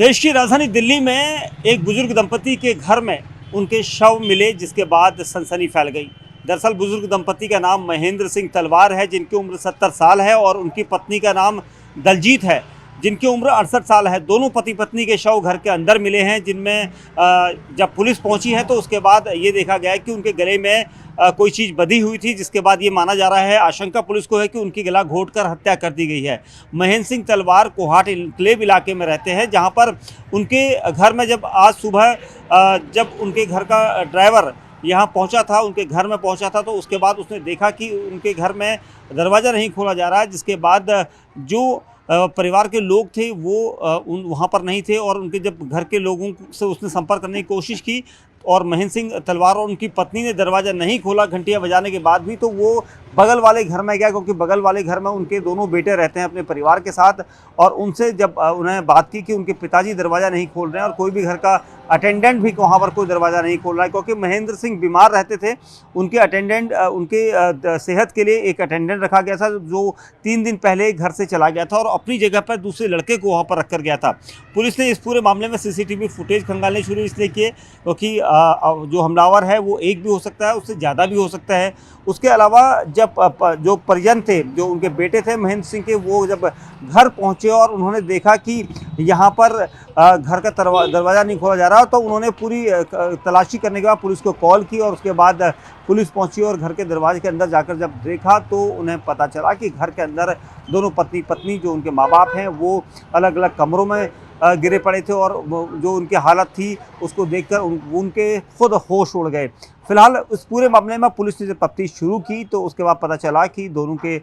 देश की राजधानी दिल्ली में एक बुजुर्ग दंपति के घर में उनके शव मिले, जिसके बाद सनसनी फैल गई। दरअसल बुजुर्ग दंपति का नाम महेंद्र सिंह तलवार है, जिनकी उम्र 70 साल है, और उनकी पत्नी का नाम दलजीत है, जिनकी उम्र 68 साल है। दोनों पति पत्नी के शव घर के अंदर मिले हैं, जिनमें जब पुलिस पहुंची है तो उसके बाद ये देखा गया है कि उनके गले में कोई चीज़ बंधी हुई थी, जिसके बाद ये माना जा रहा है, आशंका पुलिस को है कि उनकी गला घोंटकर हत्या कर दी गई है। महेंद्र सिंह तलवार कोहाट इनक्लेव इलाके में रहते हैं, जहां पर उनके घर में जब आज सुबह जब उनके घर का ड्राइवर यहाँ पहुंचा था, उनके घर में पहुंचा था, तो उसके बाद उसने देखा कि उनके घर में दरवाज़ा नहीं खोला जा रहा है, जिसके बाद जो परिवार के लोग थे वो वहाँ पर नहीं थे, और उनके जब घर के लोगों से उसने संपर्क करने की कोशिश की और महेंद्र सिंह तलवार और उनकी पत्नी ने दरवाज़ा नहीं खोला घंटियाँ बजाने के बाद भी, तो वो बगल वाले घर में गया, क्योंकि बगल वाले घर में उनके दोनों बेटे रहते हैं अपने परिवार के साथ। और उनसे जब उन्हें बात की कि उनके पिताजी दरवाज़ा नहीं खोल रहे हैं और कोई भी घर का अटेंडेंट भी वहाँ पर कोई दरवाज़ा नहीं खोल रहा है, क्योंकि महेंद्र सिंह बीमार रहते थे। उनके अटेंडेंट उनके सेहत के लिए एक अटेंडेंट रखा गया था, जो 3 दिन पहले घर से चला गया था और अपनी जगह पर दूसरे लड़के को वहाँ पर रख कर गया था। पुलिस ने इस पूरे मामले में सीसीटीवी फुटेज खंगालने शुरू इसलिए किए क्योंकि जो हमलावर है वो एक भी हो सकता है, उससे ज़्यादा भी हो सकता है। उसके अलावा जब जो परिजन थे, जो उनके बेटे थे महेंद्र सिंह के, वो जब घर पहुंचे और उन्होंने देखा कि यहाँ पर घर का दरवाज़ा नहीं खोला जा रहा, तो उन्होंने पूरी तलाशी करने के बाद पुलिस को कॉल की, और उसके बाद पुलिस पहुंची और घर के दरवाजे के अंदर जाकर जब देखा तो उन्हें पता चला कि घर के अंदर दोनों पति पत्नी, जो उनके माँ बाप हैं, वो अलग अलग कमरों में गिरे पड़े थे, और जो उनकी हालत थी उसको देखकर उनके खुद होश उड़ गए। फिलहाल इस पूरे मामले में पुलिस ने जब तफ्तीश शुरू की तो उसके बाद पता चला कि दोनों के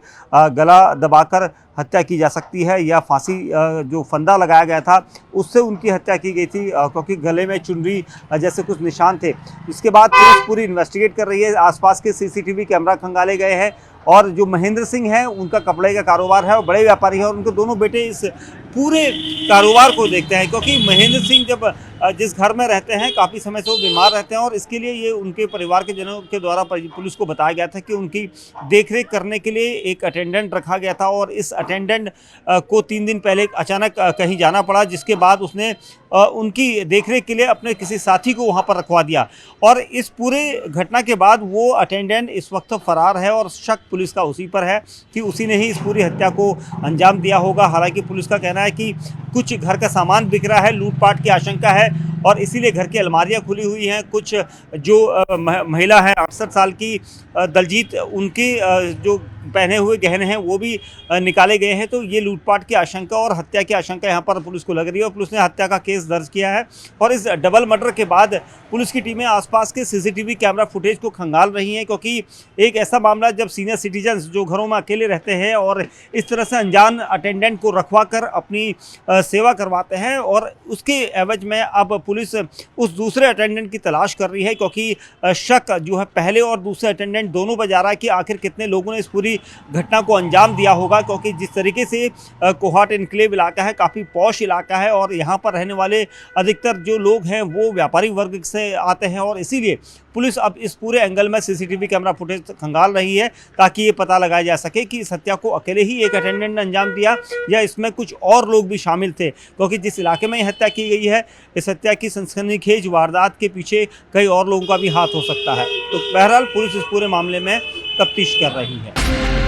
गला दबाकर हत्या की जा सकती है, या फांसी जो फंदा लगाया गया था उससे उनकी हत्या की गई थी, क्योंकि गले में चुनरी जैसे कुछ निशान थे। इसके बाद पुलिस पूरी इन्वेस्टिगेट कर रही है, आसपास के सीसीटीवी कैमरा खंगाले गए हैं, और जो महेंद्र सिंह हैं उनका कपड़े का कारोबार है और बड़े व्यापारी हैं, और उनके दोनों बेटे इस पूरे कारोबार को देखते हैं, क्योंकि महेंद्र सिंह जब जिस घर में रहते हैं काफ़ी समय से वो बीमार रहते हैं, और इसके लिए ये उनके परिवार के जनों के द्वारा पुलिस को बताया गया था कि उनकी देखरेख करने के लिए एक अटेंडेंट रखा गया था, और इस अटेंडेंट को 3 दिन पहले अचानक कहीं जाना पड़ा, जिसके बाद उसने उनकी देखरेख के लिए अपने किसी साथी को वहाँ पर रखवा दिया। और इस पूरे घटना के बाद वो अटेंडेंट इस वक्त फरार है, और शक पुलिस का उसी पर है कि उसी ने ही इस पूरी हत्या को अंजाम दिया होगा। हालांकि पुलिस का कहना है कि कुछ घर का सामान बिक रहा है, लूटपाट की आशंका है, और इसीलिए घर की अलमारियां खुली हुई हैं। कुछ जो महिला है 68 साल की दलजीत, उनके जो पहने हुए गहने हैं वो भी निकाले गए हैं। तो ये लूटपाट की आशंका और हत्या की आशंका यहाँ पर पुलिस को लग रही है, और पुलिस ने हत्या का केस दर्ज किया है। और इस डबल मर्डर के बाद पुलिस की टीमें आसपास के सीसीटीवी कैमरा फुटेज को खंगाल रही हैं, क्योंकि एक ऐसा मामला जब सीनियर सिटीजन्स जो घरों में अकेले रहते हैं और इस तरह से अनजान अटेंडेंट को रखवा कर अपनी सेवा करवाते हैं, और उसके एवज में अब पुलिस उस दूसरे अटेंडेंट की तलाश कर रही है, क्योंकि शक जो है पहले और दूसरे अटेंडेंट दोनों पर जा रहा है कि आखिर कितने लोगों ने इस पूरी घटना को अंजाम दिया होगा। क्योंकि जिस तरीके से कोहाट इनक्लेव इलाका है, काफ़ी पॉश इलाका है, और यहाँ पर रहने वाले अधिकतर जो लोग हैं वो व्यापारी वर्ग से आते हैं, और इसीलिए पुलिस अब इस पूरे एंगल में सीसीटीवी कैमरा फुटेज खंगाल रही है, ताकि ये पता लगाया जा सके कि इस हत्या को अकेले ही एक अटेंडेंट ने अंजाम दिया या इसमें कुछ और लोग भी शामिल थे, क्योंकि जिस इलाके में ये हत्या की गई है, इस हत्या की सनसनीखेज वारदात के पीछे कई और लोगों का भी हाथ हो सकता है। तो बहरहाल पुलिस इस पूरे मामले में तफ्तीश कर रही है।